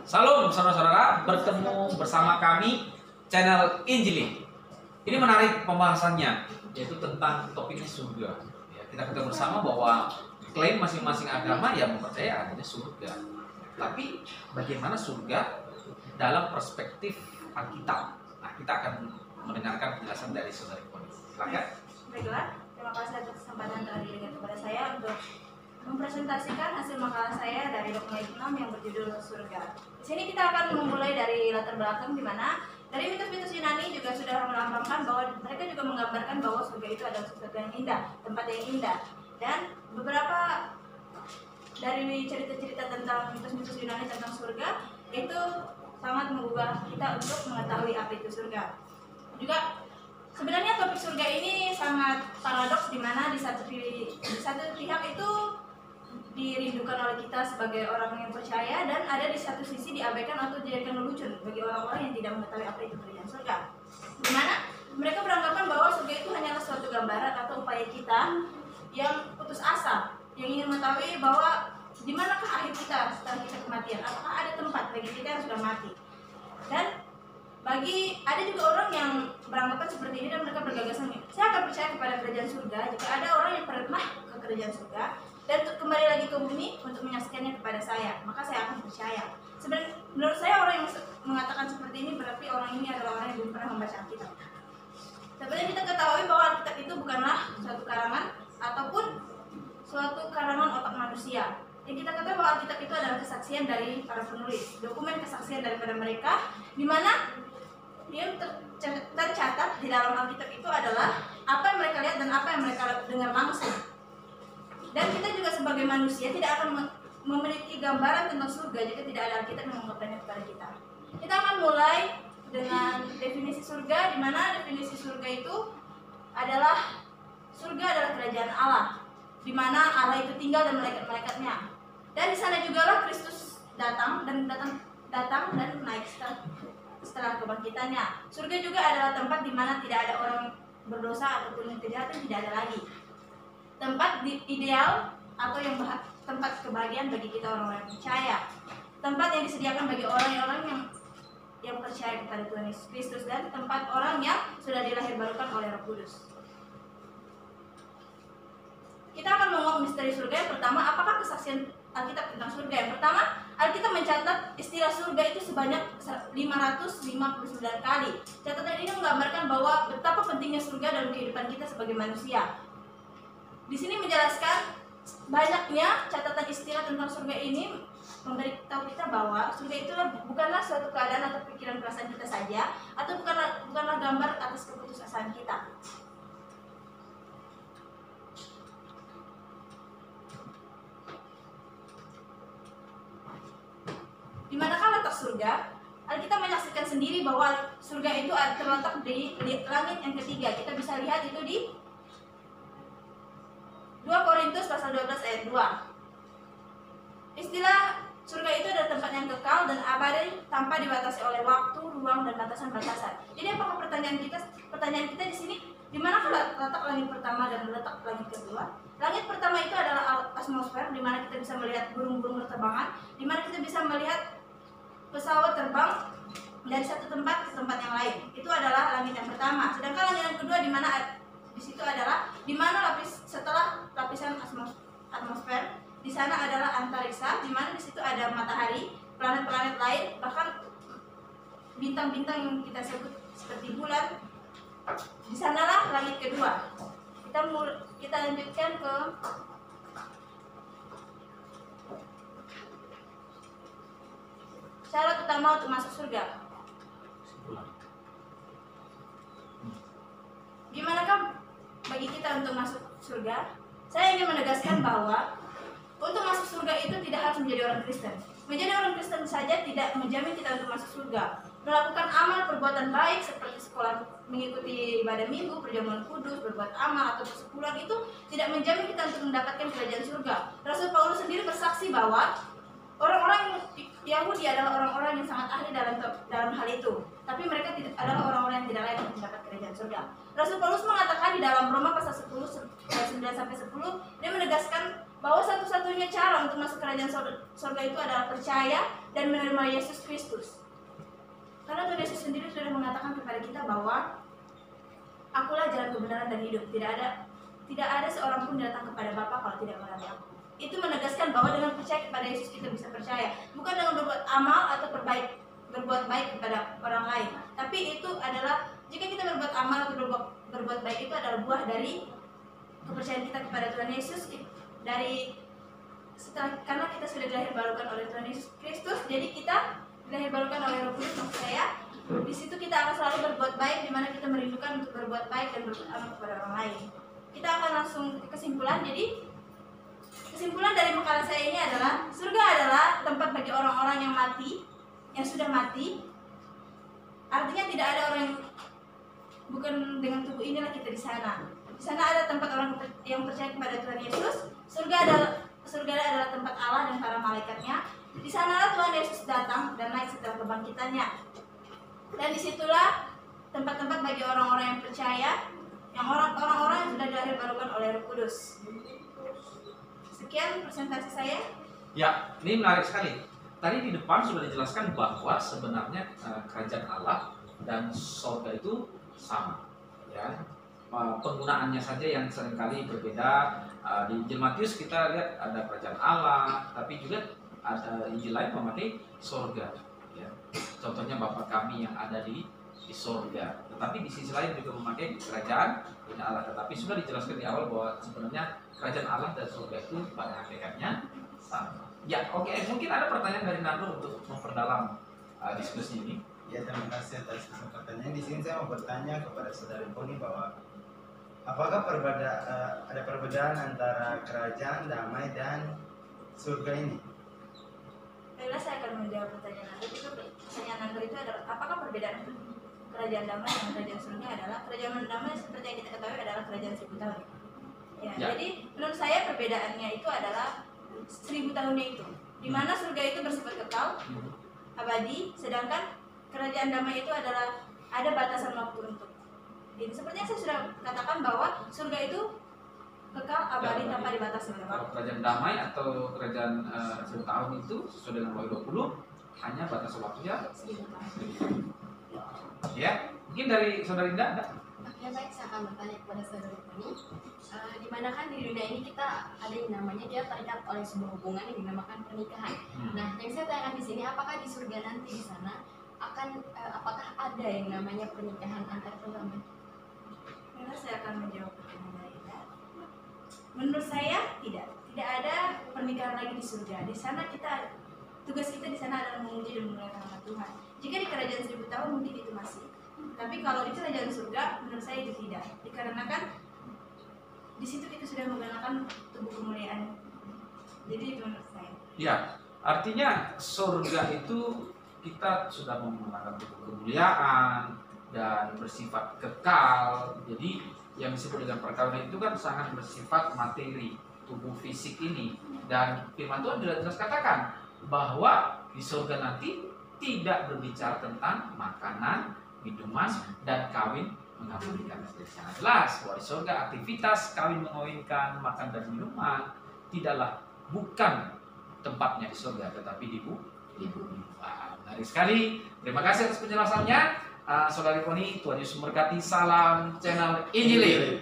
Salam saudara-saudara, bertemu bersama kami channel Injili. Ini menarik pembahasannya, yaitu tentang topiknya surga. Ya, kita ketemu bersama bahwa klaim masing-masing agama yang mempercayai adanya surga. Tapi bagaimana surga dalam perspektif Alkitab? Nah, kita akan mendengarkan penjelasan dari saudari Koni. Silakan. Baiklah, terima kasih atas kesempatan telah diberikan kepada saya untuk mempresentasikan hasil makalah saya dari dokumen 6 yang berjudul Surga. Di sini kita akan memulai dari latar belakang di mana dari mitos-mitos Yunani juga sudah melambangkan bahwa mereka juga menggambarkan bahwa surga itu adalah sesuatu yang indah, tempat yang indah. Dan beberapa dari cerita-cerita tentang mitos-mitos Yunani tentang surga itu sangat menggugah kita untuk mengetahui apa itu surga. Juga sebenarnya topik surga ini sangat paradoks di mana di satu pihak itu dirindukan oleh kita sebagai orang yang percaya, dan ada di satu sisi diabaikan atau dijadikan lelucon bagi orang-orang yang tidak mengetahui apa itu kerajaan surga. Di mana mereka beranggapan bahwa surga itu hanyalah suatu gambaran atau upaya kita yang putus asa, yang ingin mengetahui bahwa di manakah akhir kita setelah kita kematian, apakah ada tempat bagi kita yang sudah mati. Dan ada juga orang yang beranggapan seperti ini dan mereka bergagasan, saya akan percaya kepada kerajaan surga jika ada orang yang pernah ke kerajaan surga dan kembali lagi ke bumi untuk menyaksikannya kepada saya, maka saya akan percaya. Sebenarnya menurut saya orang yang mengatakan seperti ini berarti orang ini adalah orang yang belum pernah membaca Alkitab. Sebenarnya kita ketahui bahwa Alkitab itu bukanlah suatu karangan ataupun suatu karangan otak manusia. Yang kita ketahui bahwa Alkitab itu adalah kesaksian dari para penulis, dokumen kesaksian daripada mereka, di mana yang tercatat di dalam Alkitab itu adalah apa yang mereka lihat dan apa yang mereka dengar langsung. Dan kita juga sebagai manusia tidak akan memiliki gambaran tentang surga jika tidak ada Alkitab yang mengungkapkannya kepada kita. Kita akan mulai dengan definisi surga, di mana definisi surga itu adalah surga adalah kerajaan Allah, di mana Allah itu tinggal dan malaikat-malaikatnya. Dan di sana juga lah Kristus datang dan naik setelah kebangkitannya. Surga juga adalah tempat di mana tidak ada orang berdosa ataupun yang kejahatan, tidak ada lagi. Tempat ideal atau tempat kebahagiaan bagi kita orang-orang yang percaya. Tempat yang disediakan bagi orang-orang yang percaya kepada Tuhan Yesus Kristus, dan tempat orang yang sudah dilahirbarukan oleh Roh Kudus. Kita akan menguak misteri surga. Yang pertama, apakah kesaksian Alkitab tentang surga? Yang pertama, Alkitab mencatat istilah surga itu sebanyak 559 kali. Catatan ini menggambarkan bahwa betapa pentingnya surga dalam kehidupan kita sebagai manusia. Di sini menjelaskan banyaknya catatan istilah tentang surga ini memberitahu kita bahwa surga itu bukanlah suatu keadaan atau pikiran perasaan kita saja, atau bukanlah gambar atas keputusasaan kita. Di manakah letak surga? Alkitab menyaksikan sendiri bahwa surga itu terletak di langit yang ketiga. Kita bisa lihat itu di 2 Korintus pasal 12 ayat 2. Istilah surga itu adalah tempat yang kekal dan abadi tanpa dibatasi oleh waktu, ruang, dan batasan-batasan. Jadi apakah pertanyaan kita di sini, di manakah letak langit pertama dan letak langit kedua? Langit pertama itu adalah atmosfer, di mana kita bisa melihat burung-burung berterbangan, di mana kita bisa melihat pesawat terbang dari satu tempat ke tempat yang lain. Itu adalah langit yang pertama. Sedangkan langit yang kedua di mana di situ adalah di mana setelah lapisan atmosfer, di sana adalah antariksa, di mana di situ ada matahari, planet-planet lain, bahkan bintang-bintang yang kita sebut seperti bulan. Di sanalah langit kedua. Kita lanjutkan ke syarat utama untuk masuk surga. Gimanakah bagi kita untuk masuk surga? Saya ingin menegaskan bahwa untuk masuk surga itu tidak harus menjadi orang Kristen. Menjadi orang Kristen saja tidak menjamin kita untuk masuk surga. Melakukan amal perbuatan baik seperti sekolah, mengikuti ibadah minggu, perjamuan kudus, berbuat amal atau persepuluhan itu tidak menjamin kita untuk mendapatkan kerajaan surga. Rasul Paulus sendiri bersaksi bahwa orang-orang Yahudi adalah orang-orang yang sangat ahli dalam hal itu, tapi mereka adalah orang-orang yang tidak layak untuk mendapat kerajaan surga. Rasul Paulus mengatakan di dalam Roma pasal 10 ayat 9 sampai 10, dia menegaskan bahwa satu-satunya cara untuk masuk kerajaan surga itu adalah percaya dan menerima Yesus Kristus. Karena Tuhan Yesus sendiri sudah mengatakan kepada kita bahwa akulah jalan kebenaran dan hidup. Tidak ada seorang pun datang kepada Bapa kalau tidak melalui aku. Itu menegaskan bahwa dengan percaya kepada Yesus kita bisa percaya, bukan dengan berbuat amal atau berbuat baik kepada orang lain. Tapi itu adalah jika kita berbuat amal atau berbuat baik itu adalah buah dari kepercayaan kita kepada Tuhan Yesus karena kita sudah dilahir barukan oleh Tuhan Yesus Kristus, jadi kita dilahir barukan oleh Roh Kudus. Maksud saya, di situ kita akan selalu berbuat baik, di mana kita merindukan untuk berbuat baik dan berbuat amal kepada orang lain. Kita akan langsung ke kesimpulan. Jadi kesimpulan dari makalah saya ini adalah surga adalah tempat bagi orang-orang yang sudah mati. Artinya tidak ada orang yang bukan dengan tubuh inilah kita di sana. Di sana ada tempat orang yang percaya kepada Tuhan Yesus. Surga adalah tempat Allah dan para malaikatnya. Di sanalah Tuhan Yesus datang dan naik setelah kebangkitannya. Dan disitulah tempat-tempat bagi orang-orang yang percaya, yang orang-orang yang sudah dilahir barukan oleh Roh Kudus. Sekian presentasi saya. Ya, ini menarik sekali. Tadi di depan sudah dijelaskan bahwa sebenarnya kerajaan Allah dan surga itu sama, ya. Penggunaannya saja yang seringkali berbeda. Di Injil Matius kita lihat ada kerajaan Allah, tapi juga ada Injil lain memakai surga, ya. Contohnya Bapa kami yang ada di surga. Tetapi di sisi lain juga memakai kerajaan Allah. Tetapi sudah dijelaskan di awal bahwa sebenarnya kerajaan Allah dan surga itu pada hakikatnya sama. Ya, oke. Mungkin ada pertanyaan dari Nando untuk memperdalam diskusi ini. Ya, terima kasih atas kesempatannya. Di sini saya mau bertanya kepada Saudari Poni bahwa apakah ada perbedaan antara kerajaan damai dan surga ini? Baiklah, saya akan menjawab pertanyaan Anda. Pertanyaan Anda itu adalah apakah perbedaan kerajaan damai dan kerajaan surga adalah kerajaan damai seperti yang kita ketahui adalah kerajaan 1000 tahun. Ya. Jadi menurut saya perbedaannya itu adalah 1000 tahunnya itu, di mana surga itu bersifat kekal, abadi, sedangkan kerajaan damai itu adalah ada batasan waktu untuk. Jadi seperti yang saya sudah katakan bahwa surga itu kekal, abadi, tanpa dibatasi oleh waktu. Kalau kerajaan damai atau kerajaan 1000 tahun itu sesuai dengan Wahyu 20 hanya batas waktunya 1000 tahun. Ya, mungkin dari Saudari Indah ada? Ya baik, saya akan bertanya kepada Saudari Poni. Dimana kan di dunia ini kita ada yang namanya dia terikat oleh sebuah hubungan yang dinamakan pernikahan. Nah, yang saya tanyakan di sini, apakah di surga nanti di sana apakah ada yang namanya pernikahan antar agama? Karena saya akan menjawab pertanyaan dari Anda. Menurut saya tidak ada pernikahan lagi di surga. Di sana tugas kita di sana adalah memuji dan memuliakan nama Tuhan. Jika di kerajaan 1000 tahun mungkin itu masih. Tapi kalau di kerajaan surga menurut saya itu tidak. Dikarenakan di situ kita sudah menggunakan tubuh kemuliaan. Jadi itu menurut saya. Ya, artinya surga itu kita sudah menggunakan tubuh kemuliaan dan bersifat kekal. Jadi yang disebut dengan perkawinan itu kan sangat bersifat materi, tubuh fisik ini. Dan firman Tuhan jelas katakan bahwa di surga nanti tidak berbicara tentang makanan, minuman, dan kawin mengawinkan. Jadi sangat jelas bahwa di surga aktivitas kawin mengawinkan, makan dan minuman bukan tempatnya di surga, tetapi di bumi. Menarik sekali. Terima kasih atas penjelasannya, Saudari Poni. Tuhan Yesus memberkati. Salam channel Injili.